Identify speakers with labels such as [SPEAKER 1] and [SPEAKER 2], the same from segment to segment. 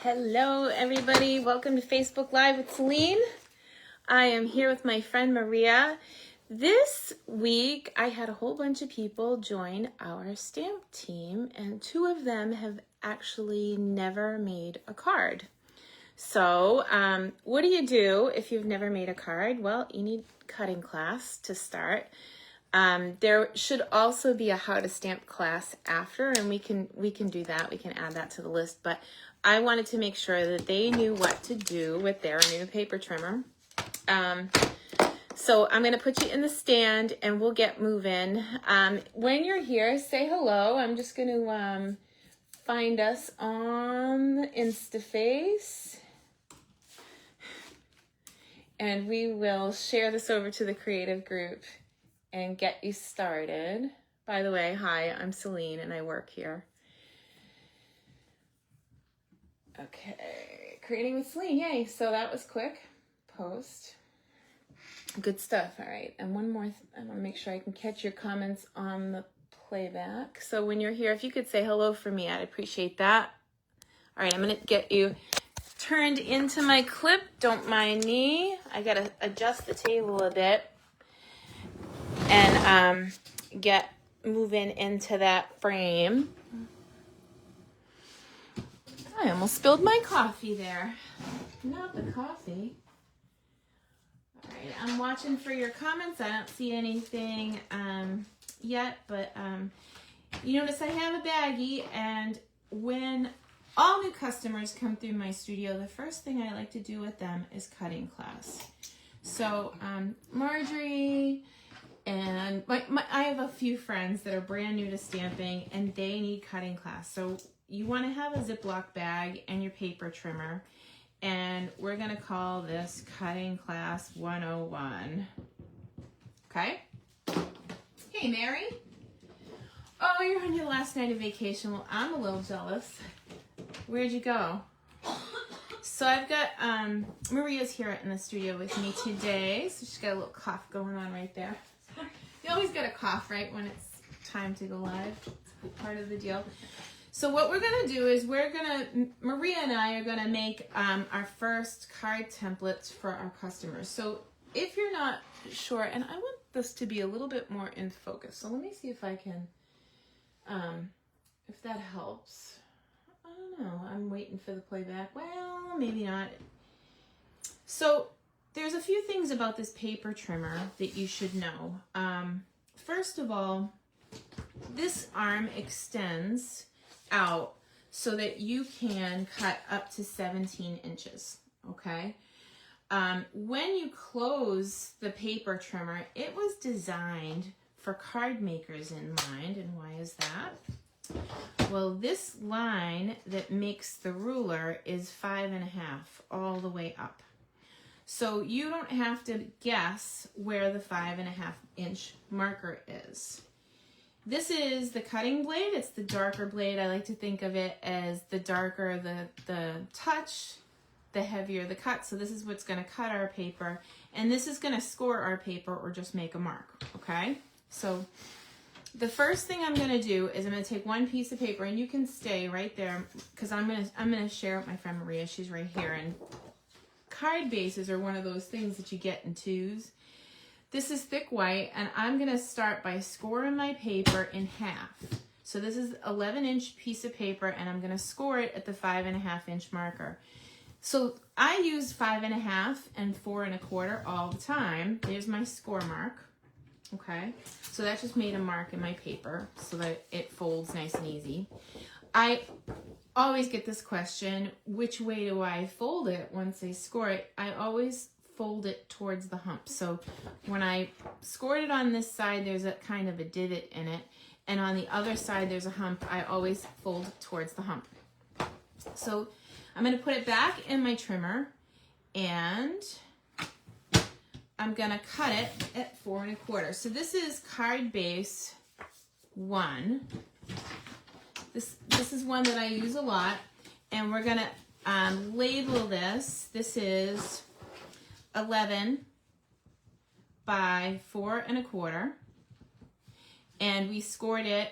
[SPEAKER 1] Hello everybody, welcome to Facebook Live with Selene. I am here with my friend Maria. This week I had a whole bunch of people join our stamp team and two of them have actually never made a card. So what do you do if you've never made a card? Well, you need cutting class to start. There should also be a how to stamp class after, and we can do that. We can add that to the list, but I wanted to make sure that they knew what to do with their new paper trimmer. So I'm going to put you in the stand and we'll get moving. When you're here, say hello. I'm just going to find us on InstaFace. And we will share this over to the creative group and get you started. By the way, hi, I'm Selene and I work here. Okay, creating with Selene, yay. So that was quick. Post. Good stuff, all right. And one more, I want to make sure I can catch your comments on the playback. So when you're here, if you could say hello for me, I'd appreciate that. All right, I'm going to get you turned into my clip. Don't mind me. I got to adjust the table a bit and get moving into that frame. I almost spilled my coffee there. Not the coffee. All right, I'm watching for your comments. I don't see anything yet, but you notice I have a baggie, and when all new customers come through my studio, the first thing I like to do with them is cutting class. So Marjorie and I have a few friends that are brand new to stamping and they need cutting class. So you want to have a Ziploc bag and your paper trimmer, and we're going to call this Cutting Class 101. Okay? Hey, Mary. Oh, you're on your last night of vacation. Well, I'm a little jealous. Where'd you go? So I've got, Maria's here in the studio with me today. So she's got a little cough going on right there. You always get a cough, right, when it's time to go live. It's part of the deal. So what we're going to do is Maria and I are going to make our first card templates for our customers. So if you're not sure, and I want this to be a little bit more in focus. So let me see if I can, if that helps. I don't know. I'm waiting for the playback. Well, maybe not. So there's a few things about this paper trimmer that you should know. First of all, this arm extends out so that you can cut up to 17 inches, okay? When you close the paper trimmer, it was designed for card makers in mind, and why is that? Well, this line that makes the ruler is 5.5 all the way up. So you don't have to guess where the 5.5 inch marker is. This is the cutting blade. It's the darker blade. I like to think of it as the darker the touch, the heavier the cut. So this is what's going to cut our paper, and this is going to score our paper or just make a mark, okay? So the first thing I'm going to do is I'm going to take one piece of paper, and you can stay right there because I'm going to share with my friend Maria. She's right here, and card bases are one of those things that you get in twos. This is thick white, and I'm going to start by scoring my paper in half. So this is 11-inch piece of paper, and I'm going to score it at the 5.5 inch marker. So I use 5.5 and 4 1/4 all the time. There's my score mark. Okay, so that just made a mark in my paper so that it folds nice and easy. I always get this question, which way do I fold it once I score it? I always fold it towards the hump. So when I scored it on this side, there's a kind of a divot in it, and on the other side there's a hump. I always fold towards the hump. So I'm going to put it back in my trimmer, and I'm going to cut it at 4 1/4. So this is card base 1. This is one that I use a lot, and we're going to label this. This is 11 by 4 1/4, and we scored it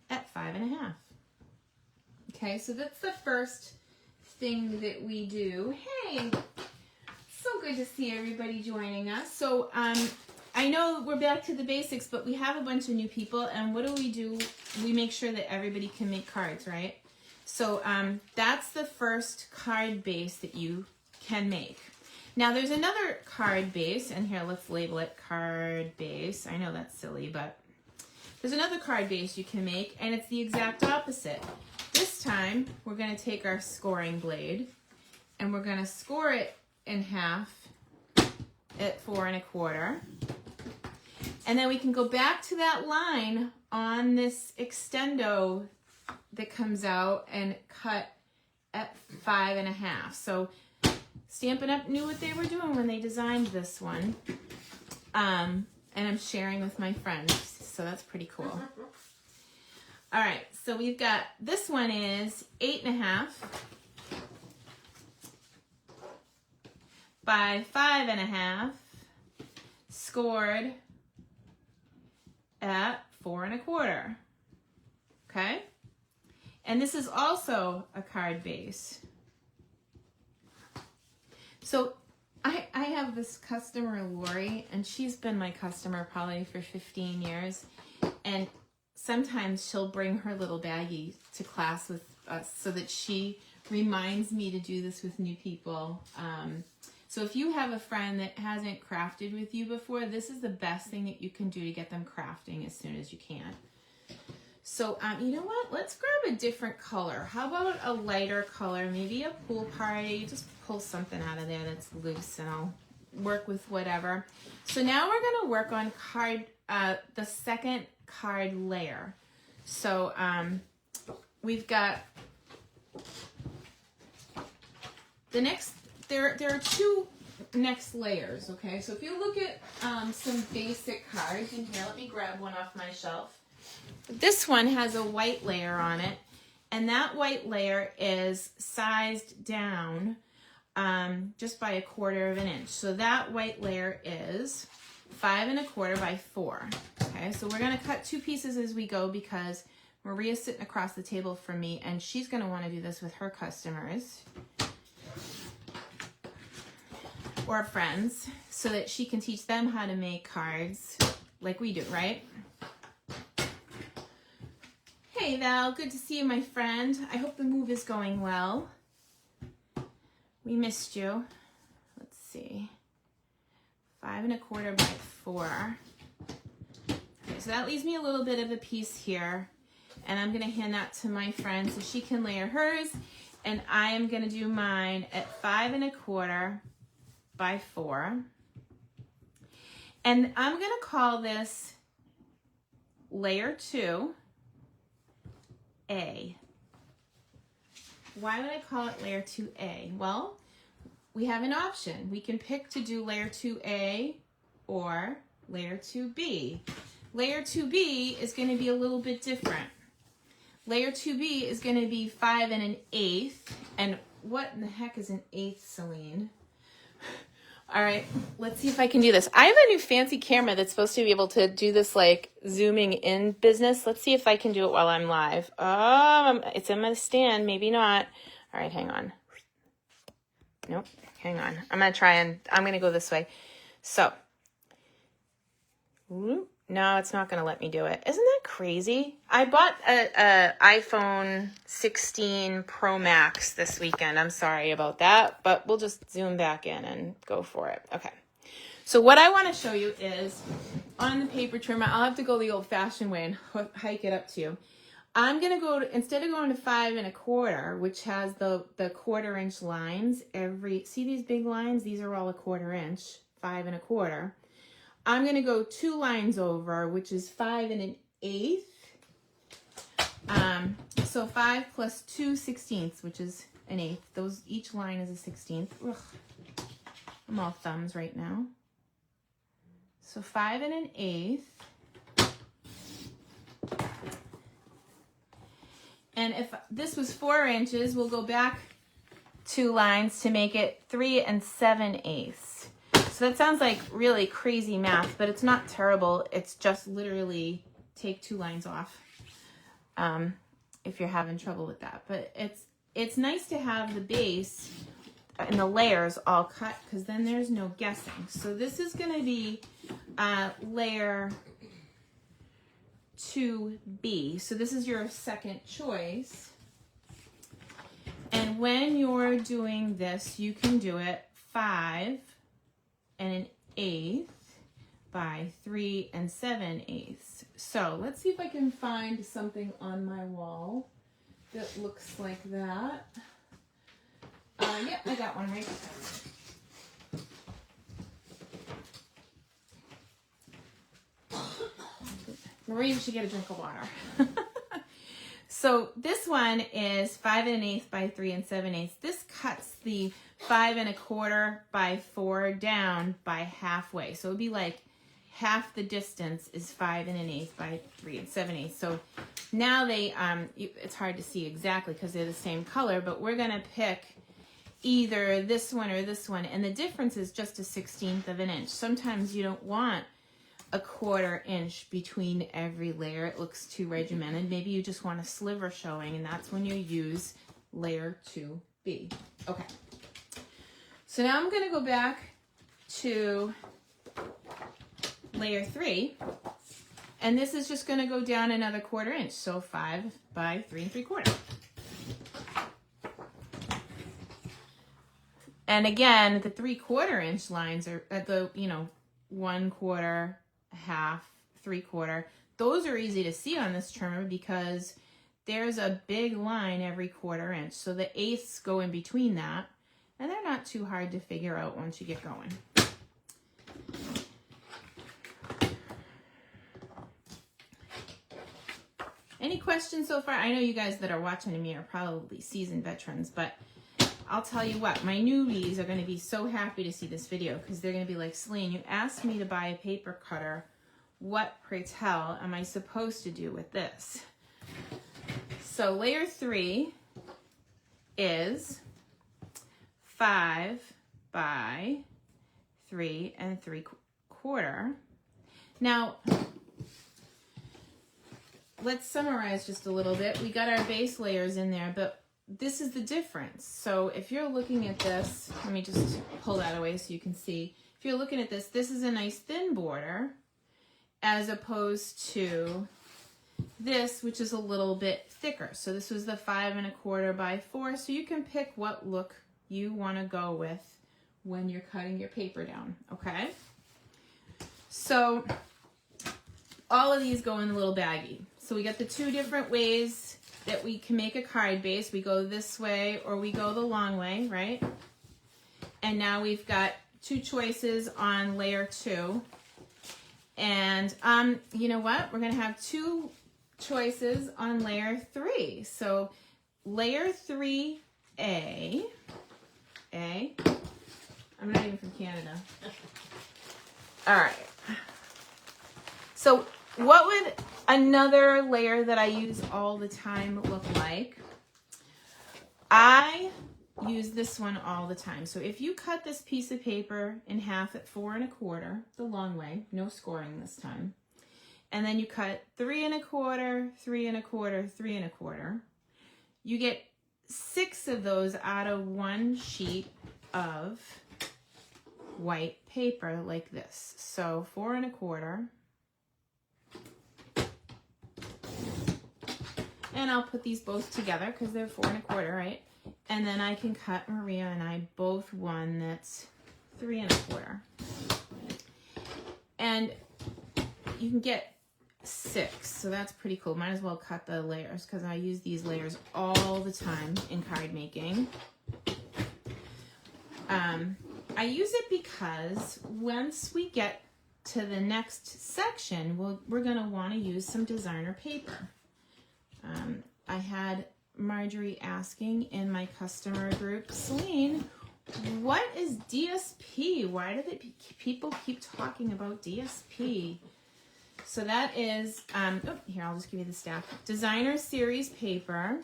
[SPEAKER 1] at 5.5. Okay, so that's the first thing that we do. Hey, so good to see everybody joining us. So I know we're back to the basics, but we have a bunch of new people, and what do? We make sure that everybody can make cards, right? So that's the first card base that you can make. Now there's another card base, and here, let's label it card base. I know that's silly, but there's another card base you can make, and it's the exact opposite. This time, we're going to take our scoring blade, and we're going to score it in half at 4 1/4. And then we can go back to that line on this extendo that comes out and cut at 5 1/2. So Stampin' Up! Knew what they were doing when they designed this one. And I'm sharing with my friends, so that's pretty cool. All right, so we've got, this one is 8 1/2 by 5 1/2, scored at 4 1/4. Okay? And this is also a card base. So I have this customer, Lori, and she's been my customer probably for 15 years. And sometimes she'll bring her little baggie to class with us so that she reminds me to do this with new people. So if you have a friend that hasn't crafted with you before, this is the best thing that you can do to get them crafting as soon as you can. So, you know what? Let's grab a different color. How about a lighter color? Maybe a pool party. Just pull something out of there that's loose, and I'll work with whatever. So now we're going to work on the second card layer. So, we've got the next, there are two next layers, okay? So if you look at some basic cards in here, let me grab one off my shelf. This one has a white layer on it, and that white layer is sized down just by 1/4 inch. So that white layer is 5 1/4 by 4. Okay, so we're going to cut 2 pieces as we go because Maria's sitting across the table from me, and she's going to want to do this with her customers or friends so that she can teach them how to make cards like we do, right? Hey Val, good to see you, my friend. I hope the move is going well. We missed you. Let's see. 5 1/4 by 4. Okay, so that leaves me a little bit of a piece here. And I'm going to hand that to my friend so she can layer hers. And I am going to do mine at 5 1/4 by 4. And I'm going to call this layer 2. A. Why would I call it layer 2A? Well, we have an option. We can pick to do layer 2A or layer 2B. Layer 2B is going to be a little bit different. Layer 2B is going to be 5 1/8. And what in the heck is an 1/8, Selene? All right, let's see if I can do this. I have a new fancy camera that's supposed to be able to do this like zooming in business. Let's see if I can do it while I'm live. It's in my stand, maybe not. All right, hang on. Nope, hang on. I'm going to try and I'm going to go this way. So, no, it's not going to let me do it. Isn't that crazy? I bought a iPhone 16 Pro Max this weekend. I'm sorry about that, but we'll just zoom back in and go for it. Okay. So what I want to show you is on the paper trimmer, I'll have to go the old-fashioned way and hike it up to you. I'm going to go to, instead of going to 5 1/4, which has the 1/4 inch lines, see these big lines? These are all a 1/4 inch, 5 1/4. I'm going to go 2 lines over, which is 5 1/8. So 5 plus 2 16ths, which is 1/8. Each line is a 16th. Ugh. I'm all thumbs right now. So 5 1/8. And if this was 4 inches, we'll go back 2 lines to make it 3 7/8. So that sounds like really crazy math, but it's not terrible. It's just literally take 2 lines off. if you're having trouble with that. But it's nice to have the base and the layers all cut, because then there's no guessing. So this is going to be layer 2B. So this is your second choice. And when you're doing this, you can do it 5 1/8 by 3 7/8. So let's see if I can find something on my wall that looks like that. Yep, I got one right there. Marie, you should get a drink of water. So this one is 5 1/8 by 3 7/8. This cuts the 5 1/4 by 4 down by halfway. So it would be like half the distance is 5 1/8 by 3 7/8. So now they, it's hard to see exactly because they're the same color, but we're going to pick either this one or this one. And the difference is just a 1/16 of an inch. Sometimes you don't want a 1/4 inch between every layer. It looks too regimented. Maybe you just want a sliver showing, and that's when you use layer 2B. Okay. So now I'm going to go back to layer 3, and this is just going to go down another 1/4 inch. So 5 by 3 3/4. And again, the 3/4 inch lines are at the, 1/4, half, 3/4. Those are easy to see on this trimmer because there's a big line every 1/4 inch. So the eighths go in between that, and they're not too hard to figure out once you get going. Any questions so far? I know you guys that are watching me are probably seasoned veterans, but I'll tell you what, my newbies are going to be so happy to see this video because they're going to be like, Selene, you asked me to buy a paper cutter. What, pray tell, am I supposed to do with this? So layer 3 is 5 by 3 3/4. Now, let's summarize just a little bit. We got our base layers in there, but this is the difference. So if you're looking at this, let me just pull that away so you can see. If you're looking at this, this is a nice thin border as opposed to this, which is a little bit thicker. So this was the 5 1/4 by 4. So you can pick what look you want to go with when you're cutting your paper down, okay? So all of these go in the little baggie. So we got the two different ways that we can make a card base. We go this way or we go the long way, right? And now we've got two choices on layer 2. And you know what? We're going to have two choices on layer 3. So layer 3A, I'm not even from Canada. All right. So what would another layer that I use all the time look like? I use this one all the time. So if you cut this piece of paper in half at 4 1/4, the long way, no scoring this time, and then you cut 3 1/4, 3 1/4, 3 1/4, you get 6 of those out of one sheet of white paper like this. So 4 1/4. And I'll put these both together because they're 4 1/4, right? And then I can cut Maria and I both one that's 3 1/4. And you can get 6, so that's pretty cool. Might as well cut the layers because I use these layers all the time in card making. I use it because once we get to the next section, we're going to want to use some designer paper. I had Marjorie asking in my customer group, Selene, what is DSP? Why do people keep talking about DSP? So that is, here, I'll just give you the staff. Designer Series paper.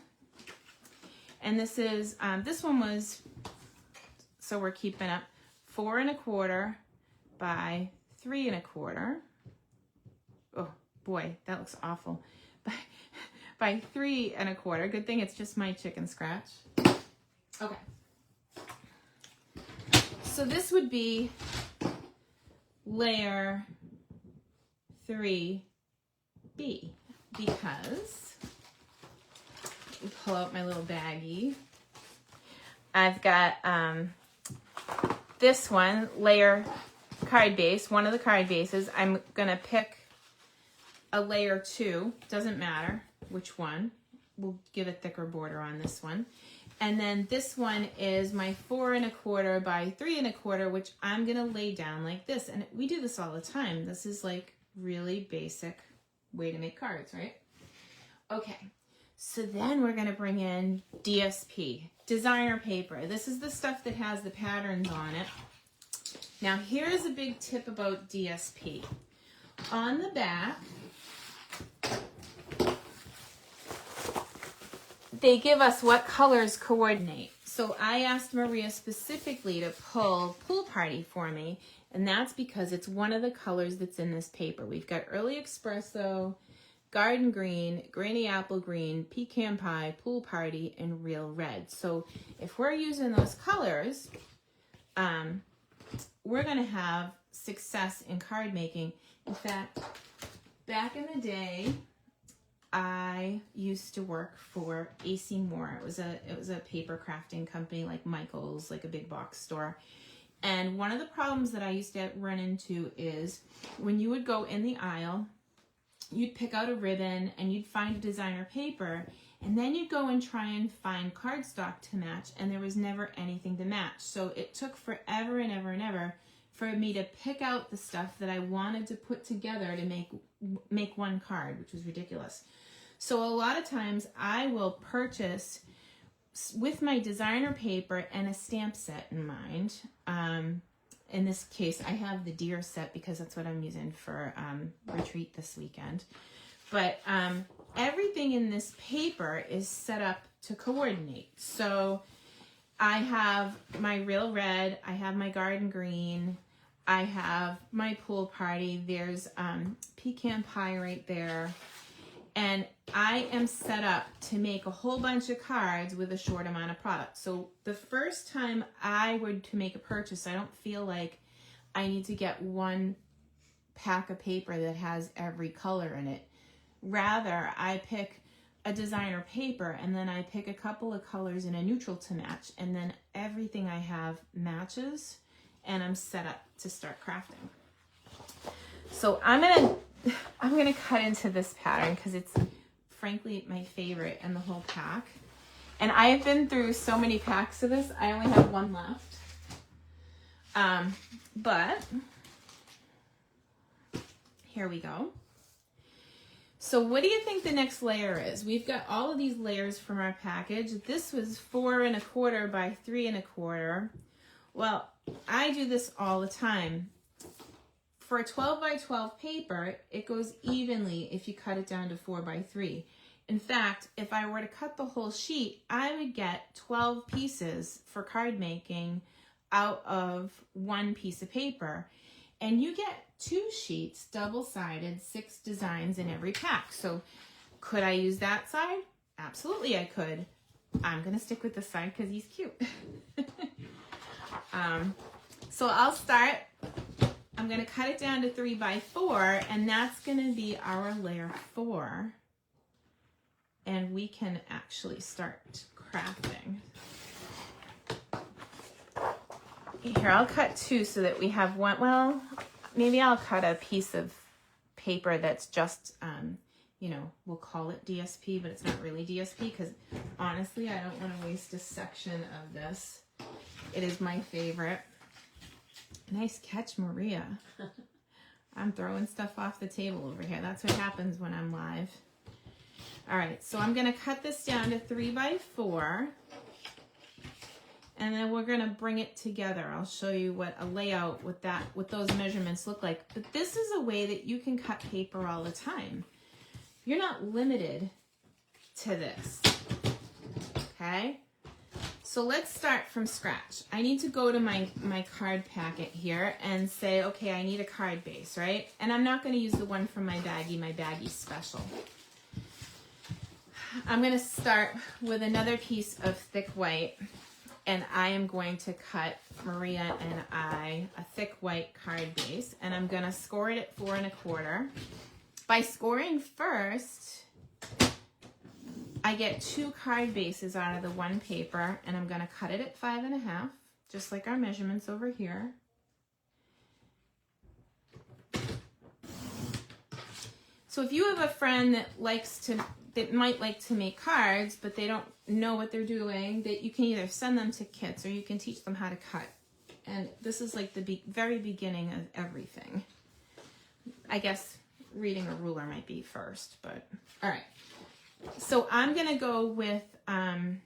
[SPEAKER 1] And this is, this one was, so we're keeping up, 4 1/4 by 3 1/4. Oh boy, that looks awful. by 3 1/4. Good thing it's just my chicken scratch. Okay. So this would be layer 3B, because we pull out my little baggie. I've got this one, layer card base, one of the card bases. I'm gonna pick a layer 2, doesn't matter which one. We'll give a thicker border on this one. And then this one is my 4 1/4 by 3 1/4, which I'm gonna lay down like this. And we do this all the time. This is like really basic way to make cards, right? Okay, so then we're gonna bring in DSP, designer paper. This is the stuff that has the patterns on it. Now here's a big tip about DSP. On the back, they give us what colors coordinate. So I asked Maria specifically to pull Pool Party for me, and that's because it's one of the colors that's in this paper. We've got Early Espresso, Garden Green, Granny Apple Green, Pecan Pie, Pool Party, and Real Red. So if we're using those colors, we're going to have success in card making. In fact, back in the day, I used to work for AC Moore. It was a paper crafting company like Michael's, like a big box store. And one of the problems that I used to run into is when you would go in the aisle, you'd pick out a ribbon and you'd find a designer paper, and then you'd go and try and find cardstock to match, and there was never anything to match. So it took forever and ever and ever for me to pick out the stuff that I wanted to put together to make one card, which was ridiculous. So a lot of times I will purchase with my designer paper and a stamp set in mind. In this case, I have the deer set because that's what I'm using for retreat this weekend. But everything in this paper is set up to coordinate. So I have my Real Red, I have my Garden Green, I have my Pool Party, there's Pecan Pie right there. And I am set up to make a whole bunch of cards with a short amount of product. So the first time I were to make a purchase, I don't feel like I need to get one pack of paper that has every color in it. Rather, I pick a designer paper and then I pick a couple of colors in a neutral to match, and then everything I have matches and I'm set up to start crafting. So I'm gonna cut into this pattern because it's frankly my favorite in the whole pack. And I have been through so many packs of this. I only have one left. But here we go. So what do you think the next layer is? We've got all of these layers from our package. This was 4 1/4 by 3 1/4. Well, I do this all the time. For a 12 by 12 paper, it goes evenly if you cut it down to 4 by 3. In fact, if I were to cut the whole sheet, I would get 12 pieces for card making out of one piece of paper. And you get 2 sheets, double-sided, 6 designs in every pack. So could I use that side? Absolutely I could. I'm gonna stick with this side because he's cute. So I'll start. I'm going to cut it down to 3 by 4, and that's going to be our layer 4. And we can actually start crafting. Here, I'll cut 2 so that we have one. Well, maybe I'll cut a piece of paper that's just, you know, we'll call it DSP, but it's not really DSP because honestly, I don't want to waste a section of this. It is my favorite. Nice catch, Maria. I'm throwing stuff off the table over here. That's what happens when I'm live. All right, so I'm going to cut this down to 3 by 4. And then we're going to bring it together. I'll show you what a layout with those measurements look like. But this is a way that you can cut paper all the time. You're not limited to this. Okay? So let's start from scratch. I need to go to my card packet here and say, okay, I need a card base, right? And I'm not going to use the one from my baggie special. I'm going to start with another piece of thick white, and I am going to cut Maria and I a thick white card base, and I'm going to score it at 4 1/4. By scoring first, I get 2 card bases out of the one paper, and I'm going to cut it at 5 1/2, just like our measurements over here. So if you have a friend that might like to make cards, but they don't know what they're doing, that you can either send them to kits or you can teach them how to cut. And this is like the very beginning of everything. I guess reading a ruler might be first, but all right. So I'm going to go with 5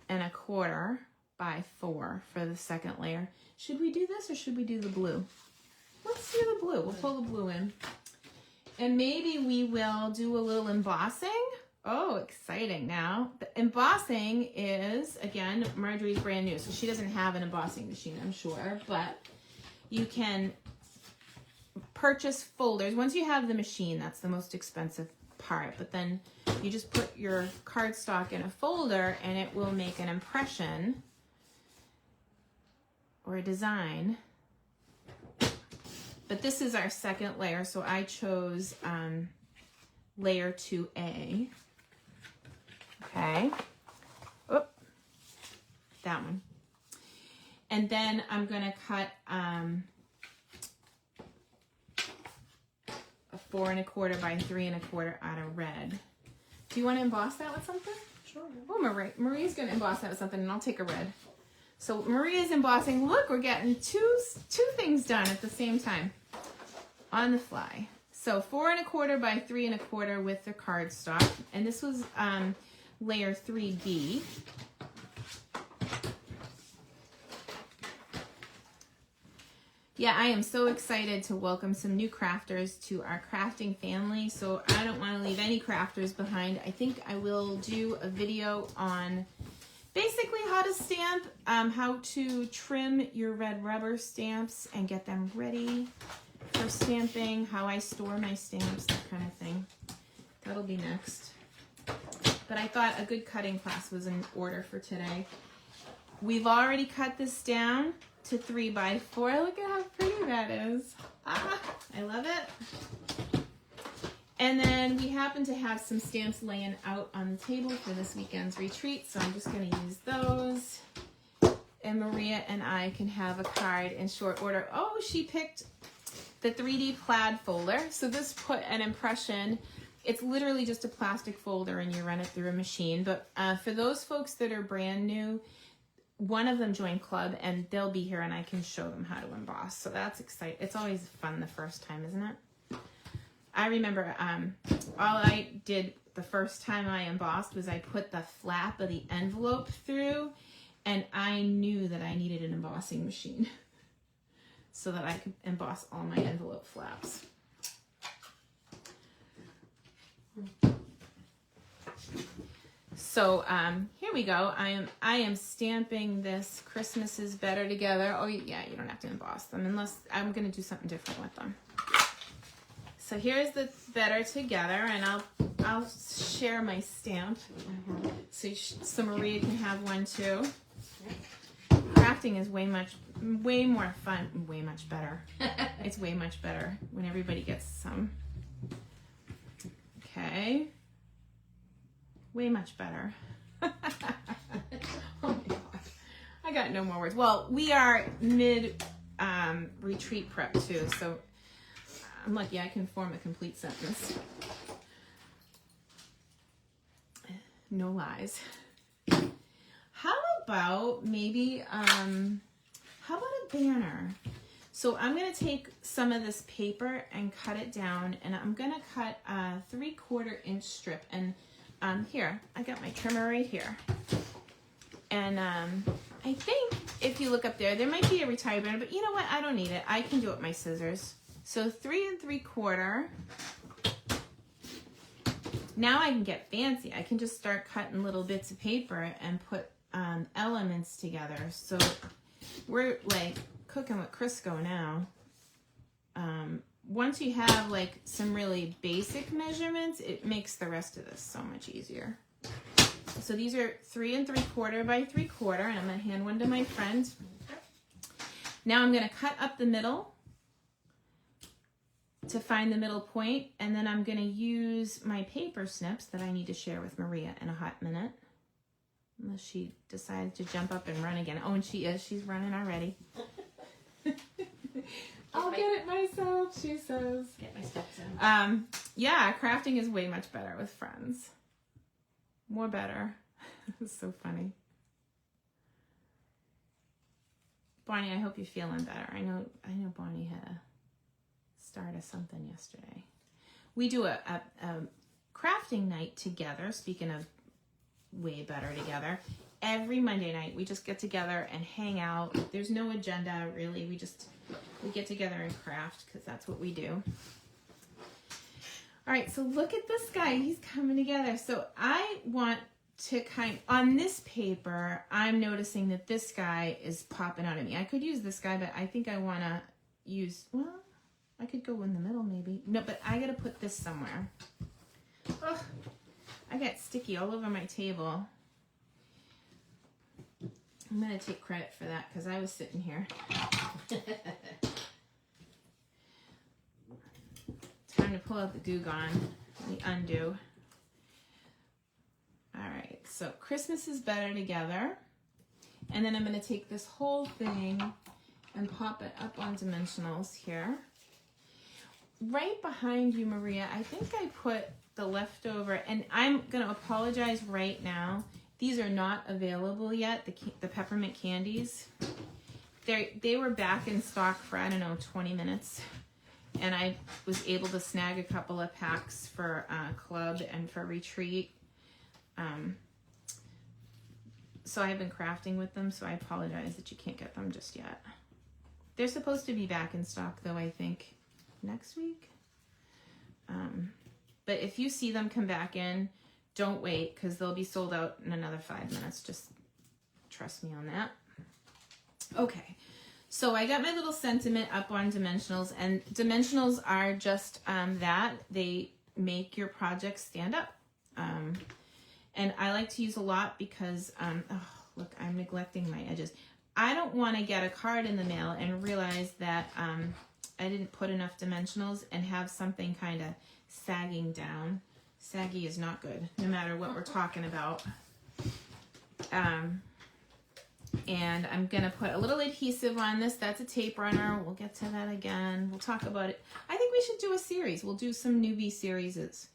[SPEAKER 1] 1/4 by 4 for the second layer. Should we do this or should we do the blue? Let's do the blue. We'll pull the blue in. And maybe we will do a little embossing. Oh, exciting. Now, the embossing is, again, Marjorie's brand new, so she doesn't have an embossing machine, I'm sure, but you can purchase folders. Once you have the machine, that's the most expensive part, but then you just put your cardstock in a folder and it will make an impression or a design. But this is our second layer, so I chose layer 2A. Okay. Oop. That one. And then I'm going to cut a 4 1/4 by 3 1/4 out of red. Do you want to emboss that with something?
[SPEAKER 2] Sure.
[SPEAKER 1] Oh, Marie's going to emboss that with something, and I'll take a red. So Maria's embossing. Look, we're getting two things done at the same time on the fly. So 4 1/4 by 3 1/4 with the cardstock, and this was layer 3B. Yeah, I am so excited to welcome some new crafters to our crafting family. So I don't want to leave any crafters behind. I think I will do a video on basically how to stamp, how to trim your red rubber stamps and get them ready for stamping, how I store my stamps, that kind of thing. That'll be next. But I thought a good cutting class was in order for today. We've already cut this down to 3 by 4. Look at how pretty that is. Ah, I love it. And then we happen to have some stamps laying out on the table for this weekend's retreat, so I'm just going to use those. And Maria and I can have a card in short order. Oh, she picked the 3D plaid folder. So this put an impression. It's literally just a plastic folder and you run it through a machine. But for those folks that are brand new, one of them joined club and they'll be here and I can show them how to emboss. So that's exciting. It's always fun the first time, isn't it? I remember all I did the first time I embossed was I put the flap of the envelope through, and I knew that I needed an embossing machine so that I could emboss all my envelope flaps. So here we go. I am stamping this Christmas is Better Together. Oh yeah, you don't have to emboss them unless I'm going to do something different with them. So here's the Better Together, and I'll share my stamp so Maria can have one too. Crafting is way more fun, way much better. It's way much better when everybody gets some. Okay. Way much better. Oh my God. I got no more words. Well, we are mid retreat prep too, so I'm lucky I can form a complete sentence. No lies. How about maybe, how about a banner? So I'm going to take some of this paper and cut it down, and I'm going to cut a 3/4 inch strip. And here, I got my trimmer right here. And I think if you look up there, there might be a retired banner, but you know what? I don't need it. I can do it with my scissors. So 3 3/4. Now I can get fancy. I can just start cutting little bits of paper and put elements together. So we're like cooking with Crisco now. once you have like some really basic measurements, it makes the rest of this so much easier. So these are 3 3/4 by 3/4, and I'm going to hand one to my friend. Now I'm going to cut up the middle to find the middle point, and then I'm going to use my paper snips that I need to share with Maria in a hot minute. Unless she decides to jump up and run again. Oh, and she is. She's running already. I'll get it myself, she says.
[SPEAKER 2] Get my steps in.
[SPEAKER 1] Yeah, crafting is way much better with friends. More better. It's so funny. Bonnie, I hope you're feeling better. I know Bonnie had a start of something yesterday. We do a crafting night together, speaking of way better together. Every Monday night, we just get together and hang out. There's no agenda, really. We get together and craft because that's what we do. All right, so look at this guy. He's coming together. So I want to on this paper, I'm noticing that this guy is popping out at me. I could use this guy, but I think I want to use, well, I could go in the middle maybe. No, but I got to put this somewhere. Ugh, I got sticky all over my table. I'm going to take credit for that because I was sitting here. Time to pull out the Goo Gone. Let me undo. All right, so Christmas is better together. And then I'm going to take this whole thing and pop it up on dimensionals here. Right behind you, Maria, I think I put the leftover, and I'm going to apologize right now. These are not available yet, the peppermint candies. They were back in stock for, I don't know, 20 minutes. And I was able to snag a couple of packs for club and for retreat. So I've been crafting with them, so I apologize that you can't get them just yet. They're supposed to be back in stock, though, I think, next week. But if you see them come back in, don't wait, because they'll be sold out in another 5 minutes. Just trust me on that. Okay, so I got my little sentiment up on dimensionals, and dimensionals are just that. They make your project stand up. And I like to use a lot because, oh, look, I'm neglecting my edges. I don't want to get a card in the mail and realize that I didn't put enough dimensionals and have something kind of sagging down. Saggy is not good, no matter what we're talking about. And I'm going to put a little adhesive on this. That's a tape runner. We'll get to that again. We'll talk about it. I think we should do a series. We'll do some newbie series.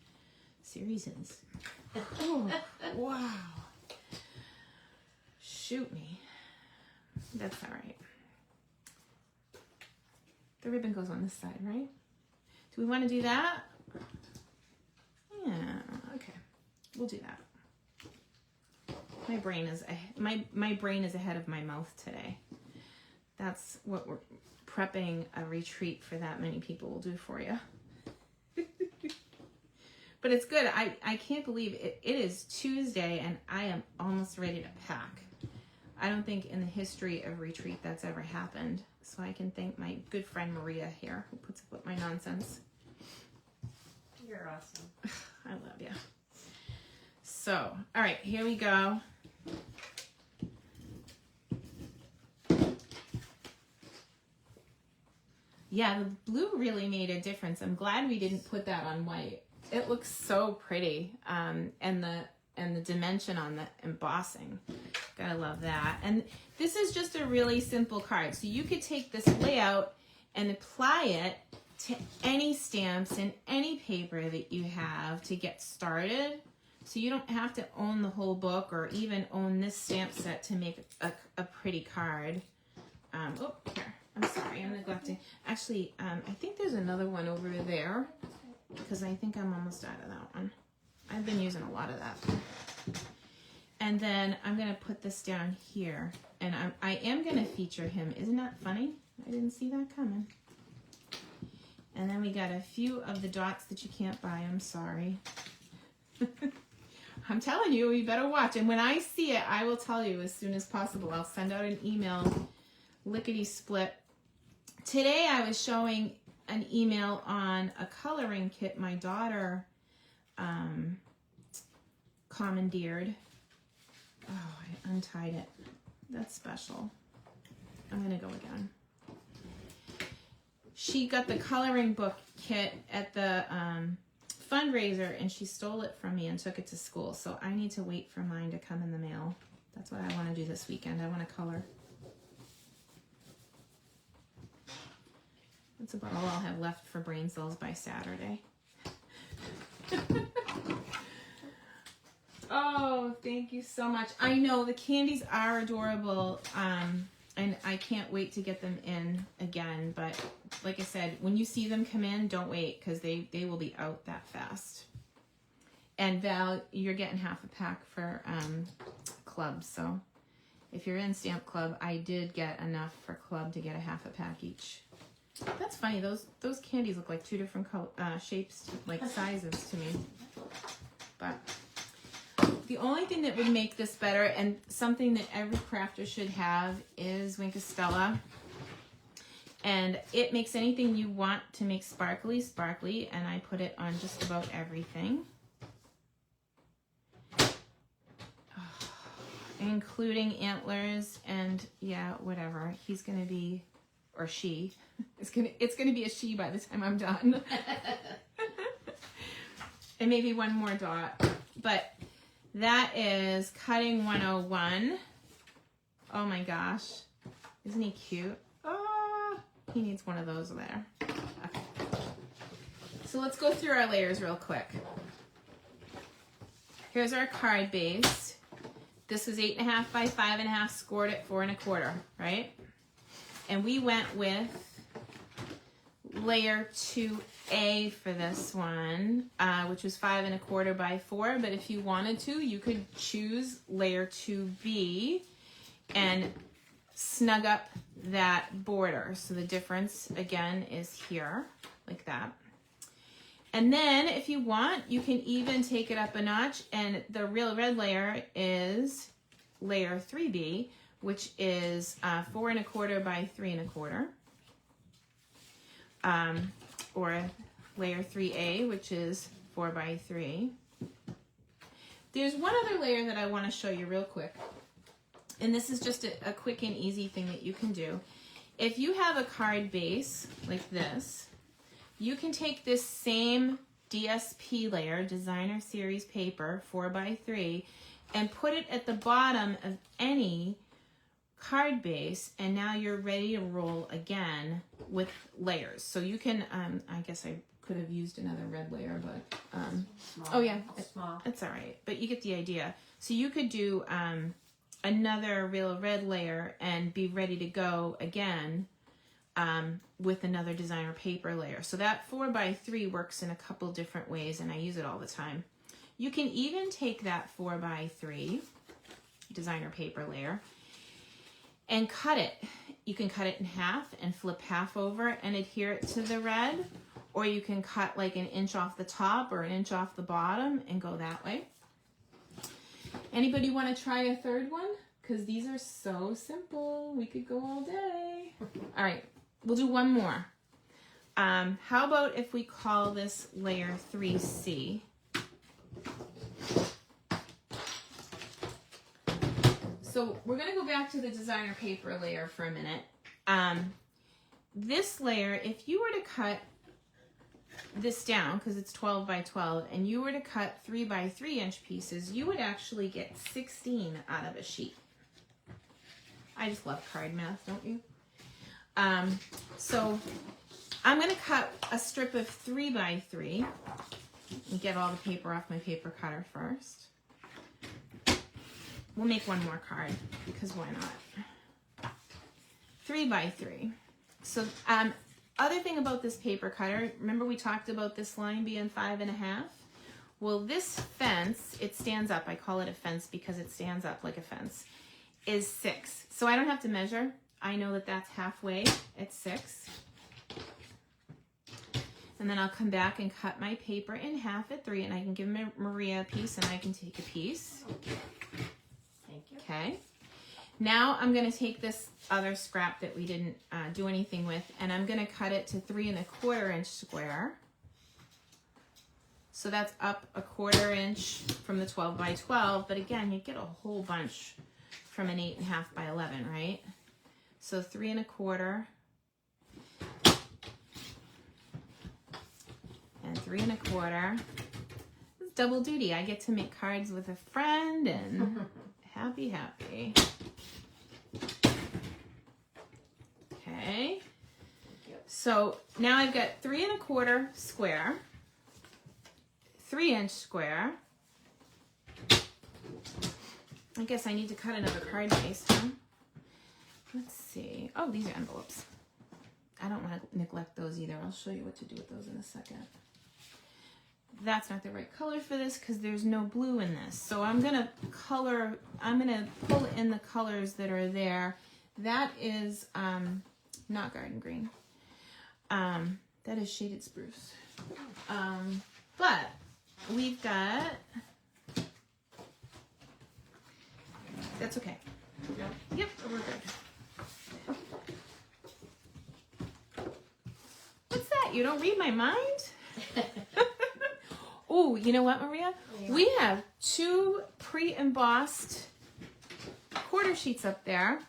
[SPEAKER 1] Oh, wow. Shoot me. That's all right. The ribbon goes on this side, right? Do we want to do that? Yeah, okay. We'll do that. My brain is ahead of my mouth today. That's what we're prepping a retreat for that many people will do for you. But it's good. I can't believe it. It is Tuesday and I am almost ready to pack. I don't think in the history of retreat that's ever happened. So I can thank my good friend Maria here who puts up with my nonsense.
[SPEAKER 2] You're awesome.
[SPEAKER 1] I love you. So, all right, here we go. Yeah, the blue really made a difference. I'm glad we didn't put that on white. It looks so pretty. And the dimension on the embossing. Gotta love that. And this is just a really simple card. So you could take this layout and apply it to any stamps and any paper that you have to get started. So you don't have to own the whole book or even own this stamp set to make a pretty card. Oh, here. I'm sorry, I'm neglecting. Actually, I think there's another one over there because I think I'm almost out of that one. I've been using a lot of that. And then I'm going to put this down here. And I am going to feature him. Isn't that funny? I didn't see that coming. And then we got a few of the dots that you can't buy. I'm sorry. I'm telling you, you better watch. And when I see it, I will tell you as soon as possible. I'll send out an email, lickety split. Today I was showing an email on a coloring kit my daughter commandeered. Oh, I untied it. That's special. I'm gonna go again. She got the coloring book kit at the fundraiser, and she stole it from me and took it to school. So I need to wait for mine to come in the mail. That's what I want to do this weekend. I want to color. That's about all I'll have left for brain cells by Saturday. Oh, thank you so much. I know the candies are adorable, and I can't wait to get them in again. But like I said, when you see them come in, don't wait, because they will be out that fast. And Val, you're getting half a pack for club. So if you're in Stamp Club, I did get enough for club to get a half a pack each. That's funny. Those candies look like two different shapes, like sizes to me. But the only thing that would make this better, and something that every crafter should have, is Wink of Stella. And it makes anything you want to make sparkly, sparkly, and I put it on just about everything. Including antlers and, yeah, whatever. He's going to be, or she, it's gonna be a she by the time I'm done. And maybe one more dot. But that is Cutting 101. Oh my gosh. Isn't he cute? Oh, he needs one of those there. Okay. So let's go through our layers real quick. Here's our card base. This was 8.5 by 5.5, scored at 4 1/4, right? And we went with layer 2A for this one, which was 5 1/4 by 4. But if you wanted to, you could choose layer 2B and snug up that border. So the difference again is here, like that. And then if you want, you can even take it up a notch, and the real red layer is layer 3B, which is 4 1/4 by 3 1/4. Or layer 3A, which is 4 by 3. There's one other layer that I want to show you real quick. And this is just a quick and easy thing that you can do. If you have a card base like this, you can take this same DSP layer, Designer Series paper, 4 by 3, and put it at the bottom of any card base, and now you're ready to roll again with layers. So you can, I guess I could have used another red layer, but,
[SPEAKER 2] Small.
[SPEAKER 1] oh yeah,
[SPEAKER 2] Small.
[SPEAKER 1] it's all right, but you get the idea. So you could do another real red layer and be ready to go again with another designer paper layer. So that 4 by 3 works in a couple different ways, and I use it all the time. You can even take that 4 by 3 designer paper layer and cut it. You can cut it in half and flip half over and adhere it to the red, or you can cut like an inch off the top or an inch off the bottom and go that way. Anybody want to try a third one? Because these are so simple. We could go all day. All right, we'll do one more. How about if we call this layer 3C? So we're going to go back to the designer paper layer for a minute. This layer, if you were to cut this down, because it's 12 by 12, and you were to cut 3 by 3 inch pieces, you would actually get 16 out of a sheet. I just love card math, don't you? So I'm going to cut a strip of 3 by 3 and get all the paper off my paper cutter first. We'll make one more card, because why not? 3 by 3. So, other thing about this paper cutter, remember we talked about this line being 5 1/2? Well, this fence, it stands up. I call it a fence because it stands up like a fence, is 6. So I don't have to measure. I know that that's halfway at 6. And then I'll come back and cut my paper in half at 3, and I can give Maria a piece, and I can take a piece.
[SPEAKER 2] Thank you.
[SPEAKER 1] Okay. Now I'm going to take this other scrap that we didn't do anything with, and I'm going to cut it to 3 1/4 inch square. So that's up 1/4 inch from the 12 by 12, but again, you get a whole bunch from an 8.5 by 11, right? So 3 1/4 and 3 1/4. This is double duty. I get to make cards with a friend and happy. Okay. So now I've got 3 1/4 square, 3 inch square. I guess I need to cut another card base, huh? Let's see. Oh, these are envelopes. I don't want to neglect those either. I'll show you what to do with those in a second. That's not the right color for this because there's no blue in this. So I'm going to pull in the colors that are there. That is not garden green. That is shaded spruce. But we've got, that's okay. Yep, we're good. What's that? You don't read my mind? Oh, you know what, Maria? Yeah. We have 2 pre-embossed quarter sheets up there.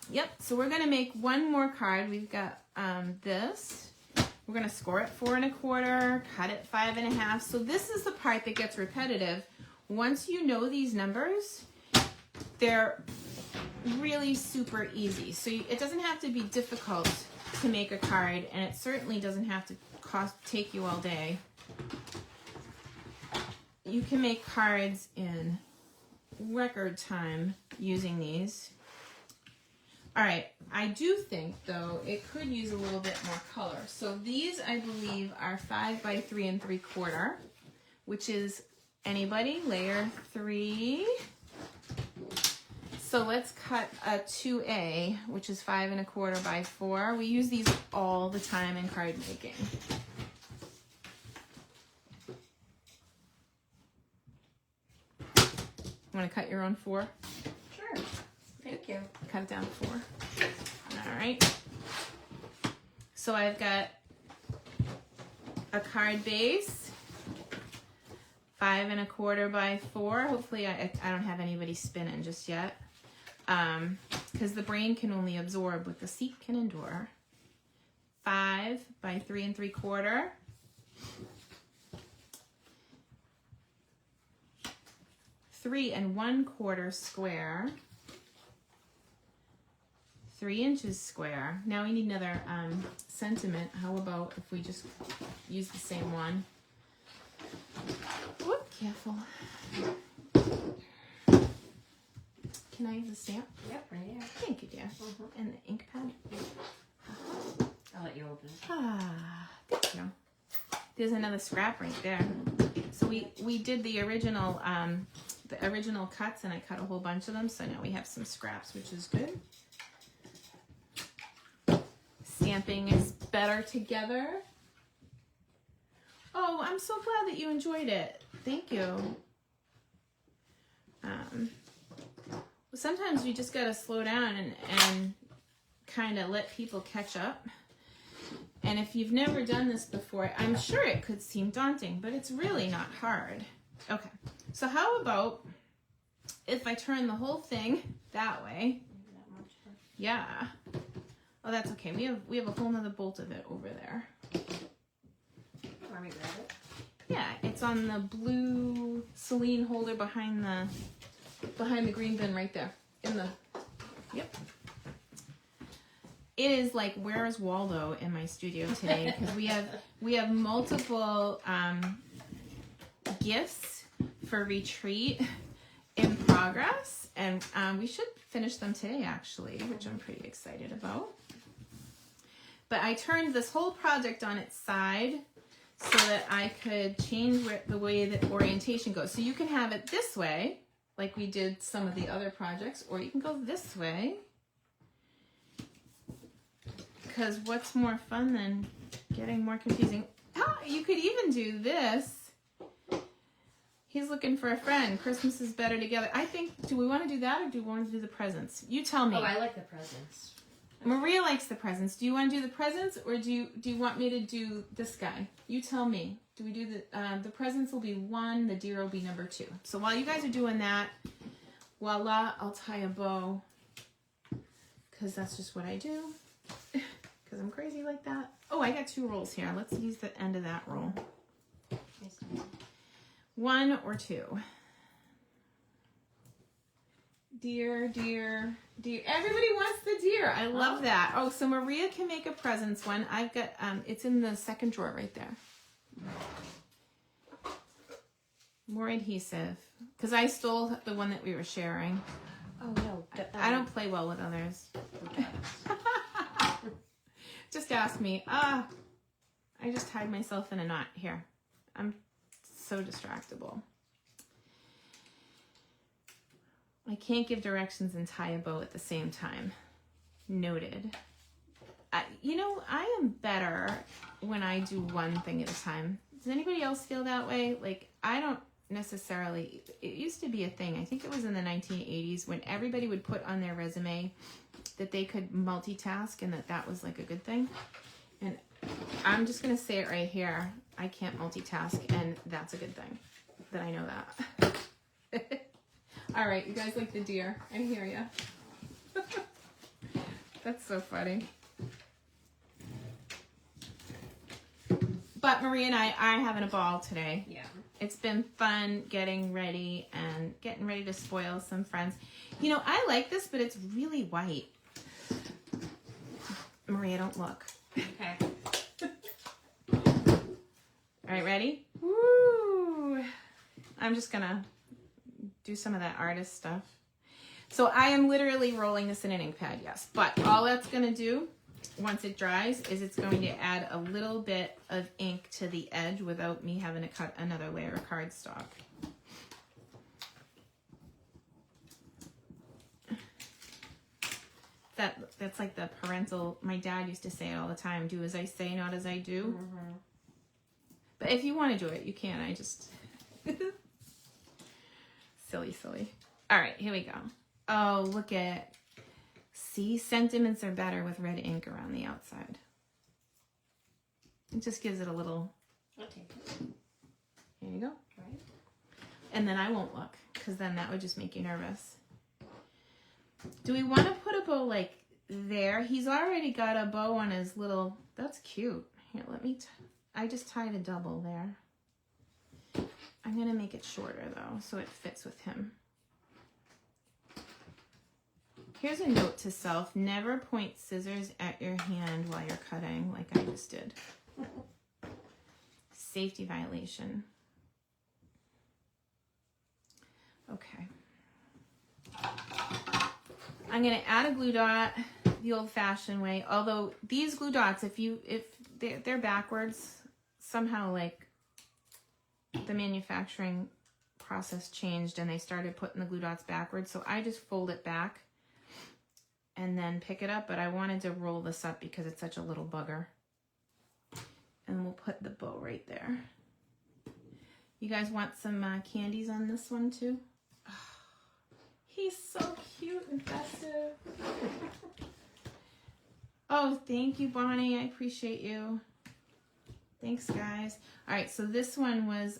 [SPEAKER 1] Yep, so we're going to make one more card. We've got this. We're going to score it 4 1/4, cut it 5 1/2. So this is the part that gets repetitive. Once you know these numbers, they're really super easy. So it doesn't have to be difficult to make a card, and it certainly doesn't have to take you all day. You can make cards in record time using these. All right, I do think, though, it could use a little bit more color. So these, I believe, are 5 by 3 3/4, which is, anybody, layer 3. So let's cut a 2A, which is 5 1/4 by 4. We use these all the time in card making. Want to cut your own 4?
[SPEAKER 2] Sure. Thank you.
[SPEAKER 1] Cut it down to 4. All right. So I've got a card base, 5 1/4 by 4. Hopefully I don't have anybody spinning just yet, because the brain can only absorb what the seat can endure. 5 by 3 3/4. 3 1/4 square, 3 inches square. Now we need another sentiment. How about if we just use the same one? Whoop, careful. Can I have the stamp?
[SPEAKER 2] Yep, right here.
[SPEAKER 1] Thank you, dear. And the ink pad.
[SPEAKER 2] I'll let you open it.
[SPEAKER 1] Thank you. There's another scrap right there. So we did the original cuts, and I cut a whole bunch of them. So now we have some scraps, which is good. Stamping is better together. Oh, I'm so glad that you enjoyed it. Thank you. Sometimes you just gotta slow down and kind of let people catch up. And if you've never done this before, I'm sure it could seem daunting, but it's really not hard. Okay, so how about if I turn the whole thing that way? Yeah. Oh, that's okay. We have a whole nother bolt of it over there.
[SPEAKER 2] Want me to grab it?
[SPEAKER 1] Yeah, it's on the blue Selene holder behind the green bin right there. Yep. It is like, where is Waldo in my studio today? Because we have multiple gifts for retreat in progress, and we should finish them today actually, which I'm pretty excited about. But I turned this whole project on its side so that I could change the way that orientation goes. So you can have it this way, like we did some of the other projects, or you can go this way. Because what's more fun than getting more confusing? Oh, you could even do this. He's looking for a friend. Christmas is better together. I think, do we want to do that or do we want to do the presents? You tell me.
[SPEAKER 2] Oh, I like the presents.
[SPEAKER 1] Maria likes the presents. Do you want to do the presents or do you want me to do this guy? You tell me. Do we do the presents will be 1, the deer will be number 2. So while you guys are doing that, voila, I'll tie a bow because that's just what I do because I'm crazy like that. Oh, I got 2 rolls here. Let's use the end of that roll. 1 or 2. Deer, deer, deer. Everybody wants the deer. I love that. Oh, so Maria can make a presents one. I've got, it's in the second drawer right there. More adhesive. Because I stole the one that we were sharing.
[SPEAKER 2] Oh, no.
[SPEAKER 1] I don't play well with others. Just ask me. I just tied myself in a knot here. I'm so distractible. I can't give directions and tie a bow at the same time. Noted. I am better when I do one thing at a time. Does anybody else feel that way? Like, I don't necessarily... It used to be a thing. I think it was in the 1980s when everybody would put on their resume that they could multitask and that was like a good thing. And I'm just going to say it right here. I can't multitask, and that's a good thing that I know that. All right, you guys like the deer. I hear ya. That's so funny. But Maria and I are having a ball today.
[SPEAKER 2] Yeah.
[SPEAKER 1] It's been fun getting ready to spoil some friends. I like this, but it's really white. Maria, don't look.
[SPEAKER 2] Okay.
[SPEAKER 1] All right, ready? Woo! I'm just gonna do some of that artist stuff. So I am literally rolling this in an ink pad, yes. But all that's gonna do, once it dries, is it's going to add a little bit of ink to the edge without me having to cut another layer of cardstock. That's like the parental, my dad used to say it all the time, do as I say, not as I do. Mm-hmm. But if you want to do it, you can. I just... silly. All right, here we go. Oh, look at... See, sentiments are better with red ink around the outside. It just gives it a little...
[SPEAKER 2] I'll take it.
[SPEAKER 1] Here you go.
[SPEAKER 2] All right.
[SPEAKER 1] And then I won't look, because then that would just make you nervous. Do we want to put a bow like there? He's already got a bow on his little... That's cute. Here, let me... I just tied a double there. I'm going to make it shorter, though, so it fits with him. Here's a note to self. Never point scissors at your hand while you're cutting, like I just did. Safety violation. Okay. I'm going to add a glue dot the old-fashioned way. Although these glue dots, if they're backwards, somehow like the manufacturing process changed and they started putting the glue dots backwards. So I just fold it back and then pick it up. But I wanted to roll this up because it's such a little bugger. And we'll put the bow right there. You guys want some candies on this one too? He's so cute and festive. Oh, thank you, Bonnie. I appreciate you. Thanks, guys. All right, so this one was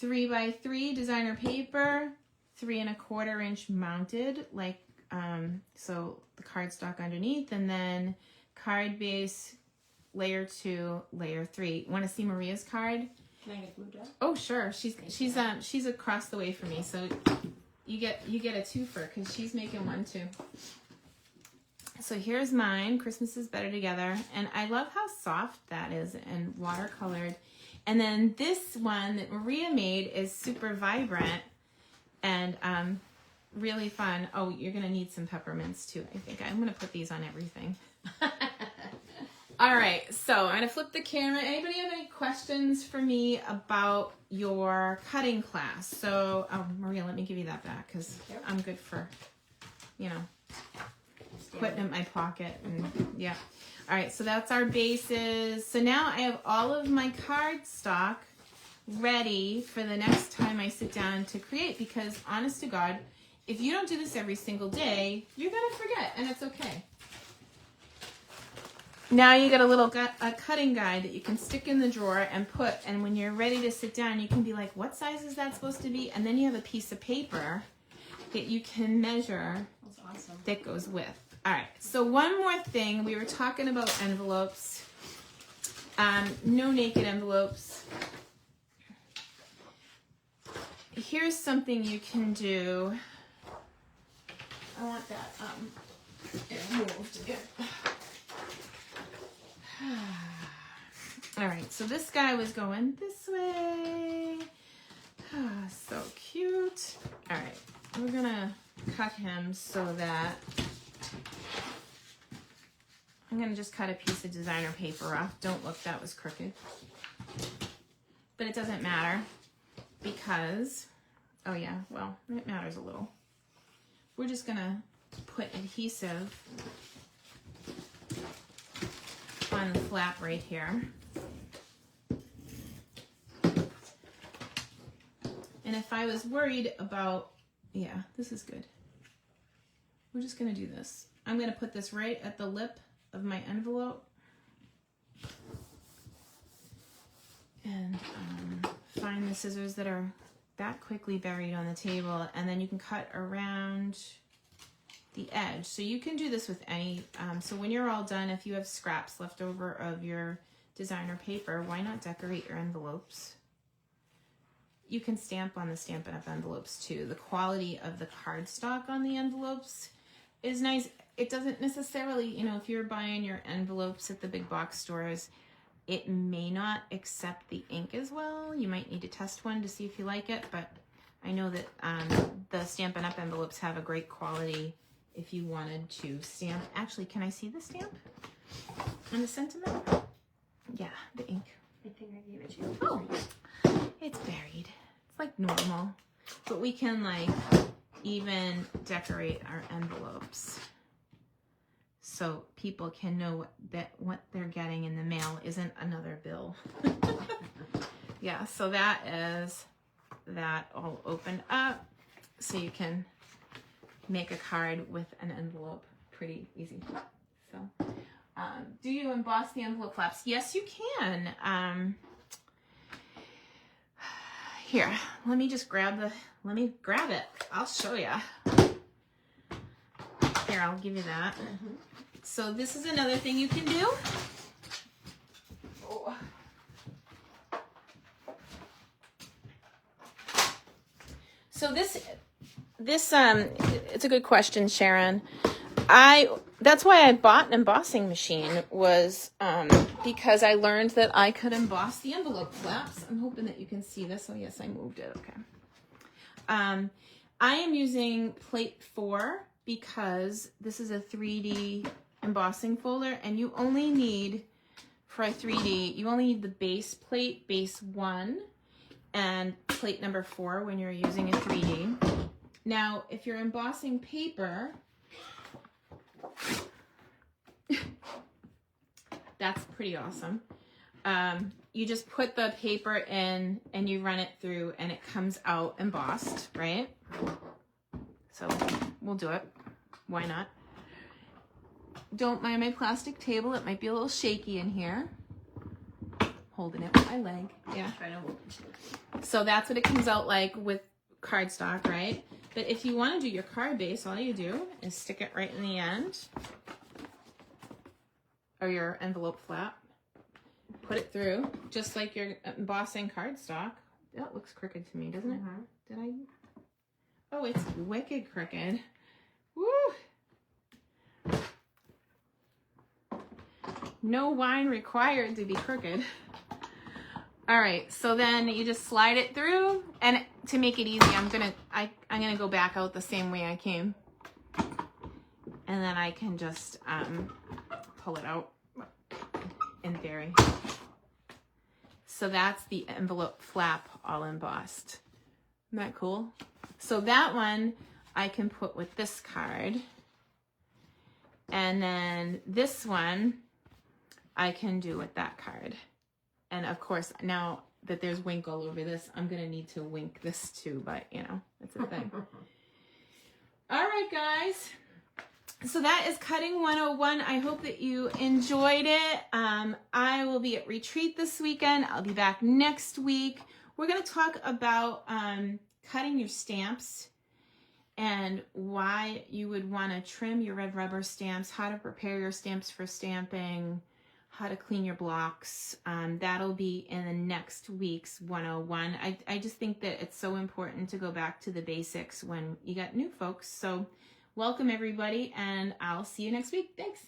[SPEAKER 1] 3x3 designer paper, 3 1/4 inch mounted, like so the cardstock underneath, and then card base, layer 2, layer 3. Want to see Maria's card?
[SPEAKER 2] Can I get glue dot?
[SPEAKER 1] Oh, sure. She's across the way from me, so you get a twofer because she's making one too. So here's mine. Christmas is better together, and I love how soft that is and watercolored. And then this one that Maria made is super vibrant and really fun. Oh, you're gonna need some peppermints too. I think I'm gonna put these on everything. All right, so I'm gonna flip the camera. Anybody have any questions for me about your cutting class? So, Maria, let me give you that back because I'm good for, putting it in my pocket. And yeah. All right, so that's our bases. So now I have all of my cardstock ready for the next time I sit down to create, because honest to God, if you don't do this every single day, you're going to forget, and it's okay. Now you get a cutting guide that you can stick in the drawer and when you're ready to sit down, you can be like, what size is that supposed to be? And then you have a piece of paper that you can measure.
[SPEAKER 2] That's awesome.
[SPEAKER 1] That goes with. All right, so one more thing. We were talking about envelopes. No naked envelopes. Here's something you can do. I want that moved again. All right, so this guy was going this way. So cute. All right, we're gonna cut him so that I'm gonna just cut a piece of designer paper off. Don't look, that was crooked. But it doesn't matter because, oh yeah, well, it matters a little. We're just gonna put adhesive on the flap right here. And if I was worried about, yeah, this is good. We're just gonna do this. I'm gonna put this right at the lip of my envelope. And find the scissors that are that quickly buried on the table, and then you can cut around the edge. So you can do this with any, so when you're all done, if you have scraps left over of your designer paper, why not decorate your envelopes? You can stamp on the Stampin' Up! Envelopes too. The quality of the cardstock on the envelopes is nice. It doesn't necessarily, you know, if you're buying your envelopes at the big box stores, it may not accept the ink as well. You might need to test one to see if you like it, but I know that the Stampin' Up! Envelopes have a great quality if you wanted to stamp. Actually, can I see the stamp and the sentiment? Yeah, the ink.
[SPEAKER 2] I think I gave it to you.
[SPEAKER 1] Oh, it's buried. It's like normal, but we can like even decorate our envelopes so people can know that what they're getting in the mail isn't another bill. Yeah, so that is that all opened up, so you can make a card with an envelope pretty easy. So do you emboss the envelope flaps? Yes, you can. Here, let me grab it. I'll show you. Here, I'll give you that.
[SPEAKER 2] Mm-hmm.
[SPEAKER 1] So this is another thing you can do. Oh. So this it's a good question, Sharon. That's why I bought an embossing machine, was because I learned that I could emboss the envelope flaps. I'm hoping that you can see this. Oh yes, I moved it. Okay. I am using plate 4 because this is a 3D embossing folder, and you only need, for a 3D, you only need the base plate, base 1, and plate number 4 when you're using a 3D. Now, if you're embossing paper, that's pretty awesome. You just put the paper in and you run it through and it comes out embossed, right? So we'll do it. Why not? Don't mind my plastic table. It might be a little shaky in here. Holding it with my leg. Yeah. So that's what it comes out like with cardstock, right? But if you want to do your card base, all you do is stick it right in the end, or your envelope flap. Put it through, just like you're embossing cardstock. That looks crooked to me, doesn't it? Did I? Oh, it's wicked crooked. Woo! No wine required to be crooked. All right, so then you just slide it through, and to make it easy, I'm gonna go back out the same way I came, and then I can just pull it out in theory. So that's the envelope flap all embossed. Isn't that cool? So that one I can put with this card, and then this one I can do with that card. And of course, now that there's wink all over this. I'm going to need to wink this too, but you know, it's a thing. All right, guys. So that is Cutting 101. I hope that you enjoyed it. I will be at retreat this weekend. I'll be back next week. We're going to talk about cutting your stamps and why you would want to trim your red rubber stamps, how to prepare your stamps for stamping, how to clean your blocks. That'll be in the next week's 101. I just think that it's so important to go back to the basics when you got new folks. So welcome everybody, and I'll see you next week. Thanks.